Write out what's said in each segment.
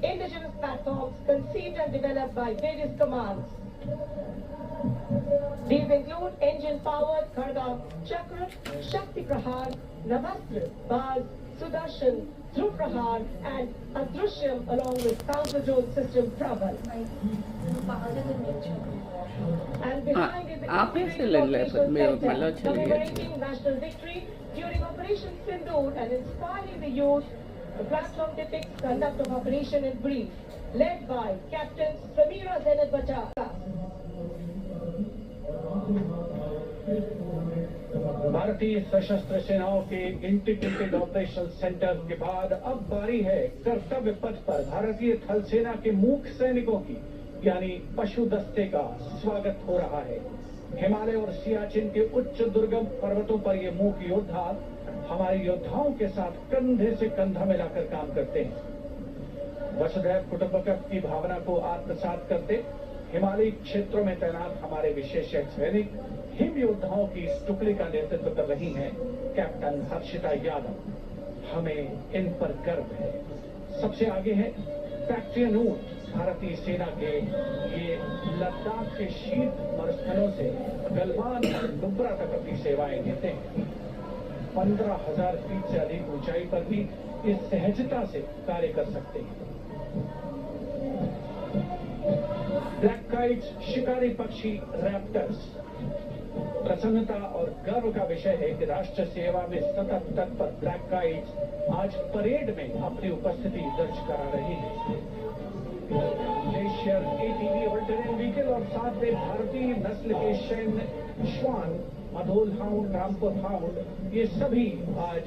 indigenous platforms conceived and developed by various commands. These include engine-powered Kharga Chakra, Shakti Prahar, Navastra, Baz, Sudarshan, Dhruv Prahar and Adrushyam along with counter-drone system Prabal. And behind is the commemorating national victory during Operation Sindoor and inspiring the youth. The platform depicts conduct of operation in brief, led by Captain Samira Zainab Bachar. भारतीय सशस्त्र सेनाओं के integrated operation centre के बाद अब बारी है कर्तव्य पथ पर भारतीय थल सेना के मूक सैनिकों की यानी पशु दस्ते का स्वागत हो रहा है। हिमालय और सियाचिन के उच्च दुर्गम पर्वतों पर ये मूक योद्धा हमारे योद्धाओं के साथ कंधे से कंधा मिलाकर काम करते हैं। वसुधैव कुटुंबकम की भावना को आत्मसात करते हिमालयी क्षेत्रों में तैनात हमारे विशेष सैनिक हिम योद्धाओं की इस टुकड़ी का नेतृत्व कर रही हैं कैप्टन हर्षिता यादव। हमें इन पर गर्व है। सबसे आगे है बैक्ट्रियन ऊंट भारतीय सेना के ये लद्दाख के शीत मरुस्थलों से गलवान और नुब्रा तक अपनी सेवाएं देते हैं। 15,000 फीट से अधिक ऊंचाई पर भी इस सहजता से कार्य कर सकते हैं। ब्लैक काइट्स शिकारी पक्षी रैप्टर्स। प्रसन्नता और गर्व का विषय है कि राष्ट्र सेवा में सतत तत्पर ब्लैक काइट्स आज परेड में अपनी उपस्थिति दर्ज करा रही है। Glacier ATV all terrain vehicle और साथ में भारतीय नस्ल के सैन्य श्वान, मधोल हाउंड, रामपुर हाउंड ये सभी आज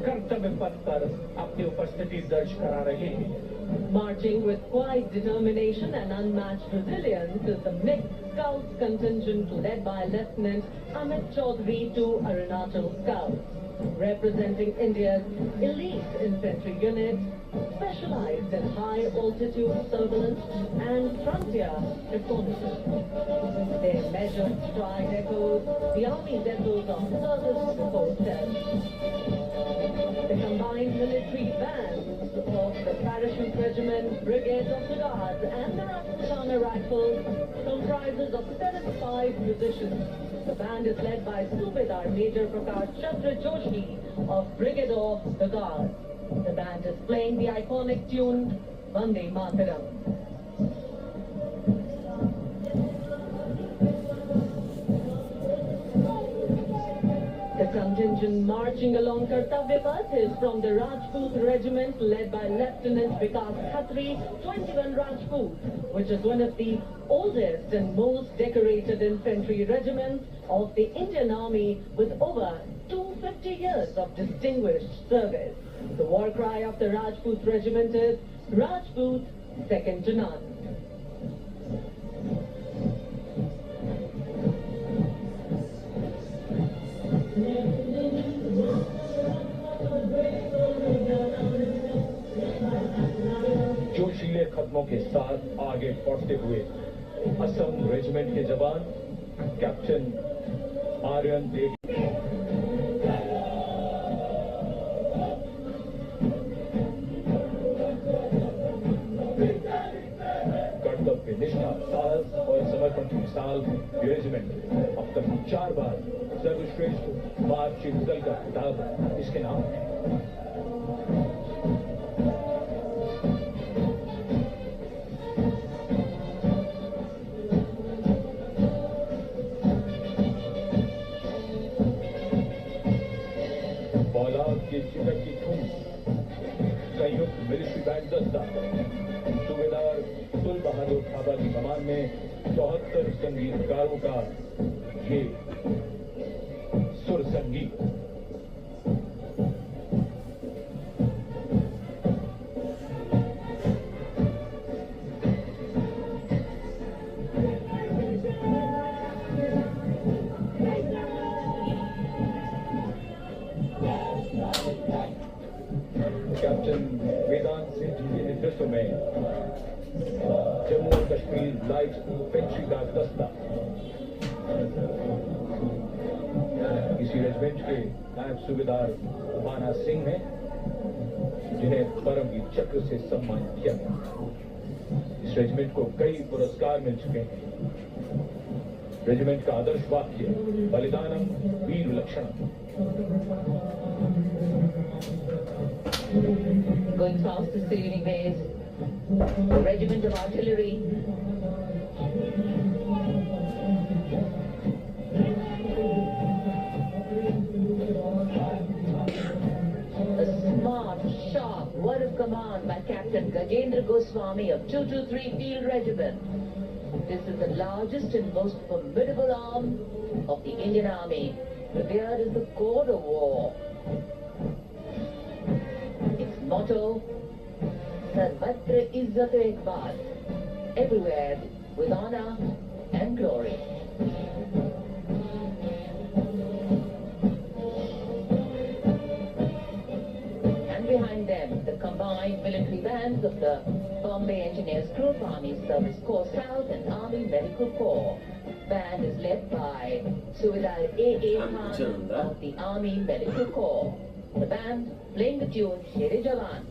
कर्तव्य पथ पर अपनी उपस्थिति दर्ज करा रहे हैं। Marching with quiet determination and unmatched resilience is the mixed Scouts contingent led by Lieutenant Amit Chaudhary to Arunachal Scouts, representing India's elite infantry unit, specialized in high altitude surveillance and frontier reconnaissance. Their measured stride echoes the Army's ethos of service before self. The combined military bands of the Parachute Regiment, Brigade of the Guards and the Rajputana Rifles comprises of 75 musicians. The band is led by Subedar Major Prakash Chandra Joshi of Brigade of the Guards. The band is playing the iconic tune Vande Mataram. The contingent marching along Kartavya Path is from the Rajput Regiment led by Lieutenant Vikas Khatri, 21 Rajput, which is one of the oldest and most decorated infantry regiments of the Indian Army with over 250 years of distinguished service. The war cry of the Rajput Regiment is Rajput, second to none. जोशीले कदमों के साथ आगे बढ़ते हुए Assam regiment के जवान captain Aryan देव कर्तव्य निष्ठा, साहस और समर्पण की मिसाल ये रेजिमेंट अब तक 4 बार सर्वश्रेष्ठ मार्चिंग दल का खिताब इसके नाम है। के जिगर की धूम संयुक्त मिलिट्री बैंड दस्ता सूबेदार अब्दुल बहादुर थाबा की कमान में 74 संगीतकारों का ये सुर संगीत। कैप्टन वेदांत सिंह जी के नेतृत्व में जम्मू और कश्मीर लाइट इन्फेंट्री का दस्ता इसी रेजिमेंट के नायब सूबेदार बाना सिंह हैं। जिन्हें परमवीर चक्र से सम्मानित किया गया। इस रेजिमेंट को कई पुरस्कार मिल चुके हैं। रेजिमेंट का आदर्श वाक्य बलिदानम वीर लक्षणम। Going fast to Siruni base, the regiment of artillery. A smart, sharp word of command by Captain Gajendra Goswami of 223 Field Regiment. This is the largest and most formidable arm of the Indian Army, revered as the cord of war. Its motto, Sarvatra Izzat Ekbal, everywhere with honor and glory. And behind them, the combined military bands of the Bombay Engineers Group, Army Service Corps South and Army Medical Corps. Band is led by Subedar A.A. Khan of the Army Medical Corps. The band playing the tune Shere Jawan.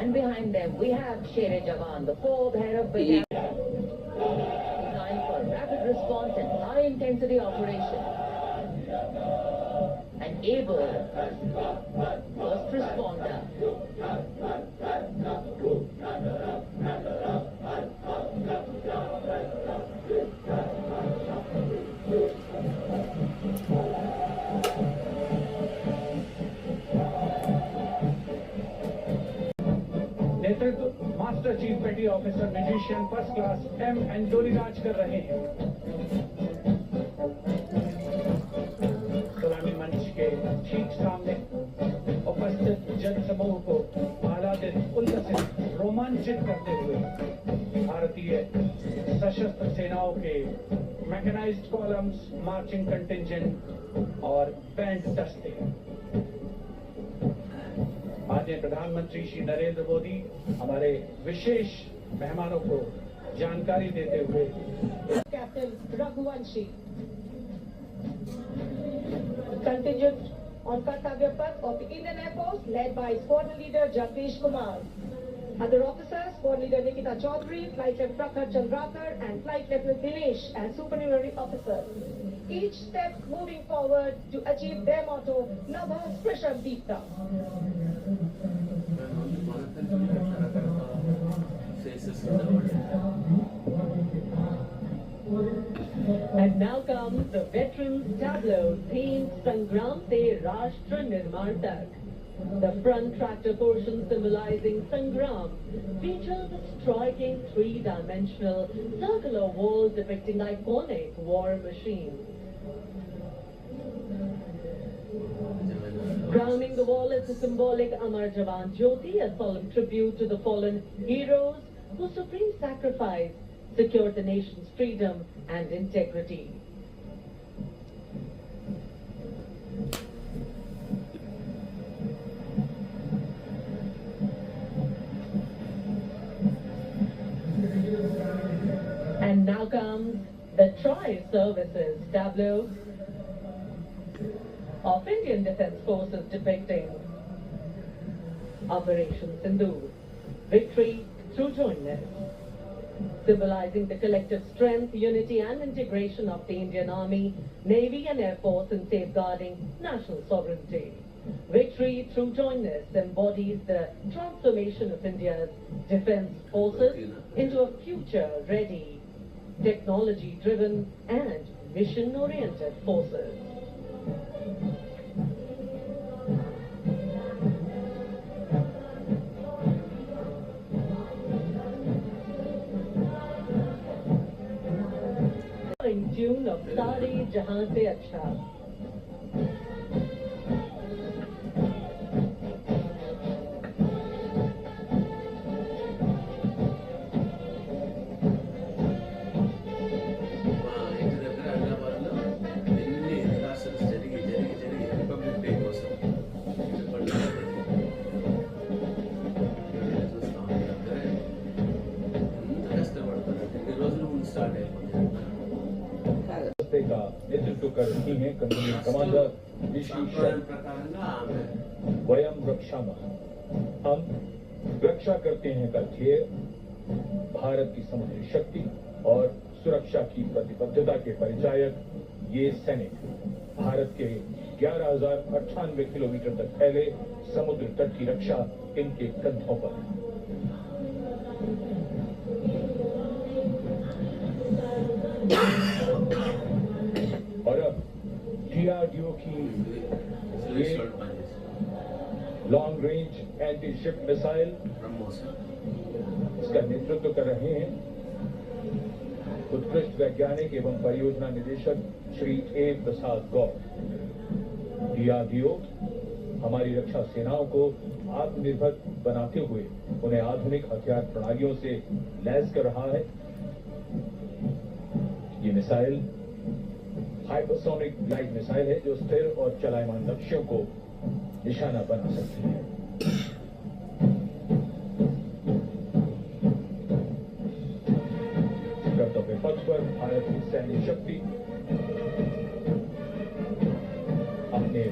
And behind them we have Shere Jawan, the fourth head of battalion, designed for rapid response and high intensity operation. An able first responder. नेतृत्व master chief petty officer musician first class M Antonyraj कर रहे हैं। सलामी मंच के ठीक सामने उपस्थित जनसमूह को आह्लादित, उल्लसित, रोमांचित करते हुए भारतीय सशस्त्र सेनाओं के मैकेनाइज्ड कॉलम्स, मार्चिंग कंटिंजेंट और बैंड दस्ते। माननीय प्रधानमंत्री श्री नरेंद्र मोदी हमारे विशेष मेहमानों को जानकारी देते हुए Captain Raghuvanshi, contingent on Kartavya Path of the Indian Air Force led by Squadron Leader Jagdish Kumar. Other officers, Squadron Leader Nikita Chaudhary, Flight Lieutenant Prakhar Chandrakar and Flight Lieutenant Dinesh as supernumerary officers. Each step moving forward to achieve their motto, Nabha Sprisham Deepta. And now comes the veterans tableau themed Sangram Te Rashtra Nirman Tak. The front tractor portion symbolizing Sangram features a striking three-dimensional circular wall depicting iconic war machines. Crowning the wall is the symbolic Amar Jawan Jyoti, a solemn tribute to the fallen heroes whose supreme sacrifice secured the nation's freedom and integrity. And now comes the Tri-Services tableau of Indian Defence Forces depicting Operation Sindoor, victory through jointness, symbolizing the collective strength, unity and integration of the Indian Army, Navy and Air Force in safeguarding national sovereignty. Victory through jointness embodies the transformation of India's defence forces into a future-ready, technology-driven and mission-oriented forces. In tune of Sari Jahan Se Acha. दस्ते का नेतृत्व कर रही हैं company commander ऋषि शर्मा। वयम रक्षामः, हम रक्षा करते हैं का ध्येय भारत की समुद्री शक्ति और सुरक्षा की प्रतिबद्धता के परिचायक ये सैनिक भारत के 11,098 किलोमीटर तक फैले समुद्र तट की रक्षा इनके कंधों पर है। और अब DRDO की ये long range anti ship missile इसका नेतृत्व कर रहे हैं उत्कृष्ट वैज्ञानिक एवं परियोजना निदेशक Shri A. Prasad Gaur. DRDO हमारी रक्षा सेनाओं को आत्मनिर्भर बनाते हुए उन्हें आधुनिक हथियार प्रणालियों से लैस कर रहा है। ये मिसाइल हाइपरसोनिक ग्लाइड मिसाइल है जो स्थिर और चलायमान लक्ष्यों को निशाना बना सकती है। कर्तव्य पथ पर भारत की सैन्य शक्ति अपने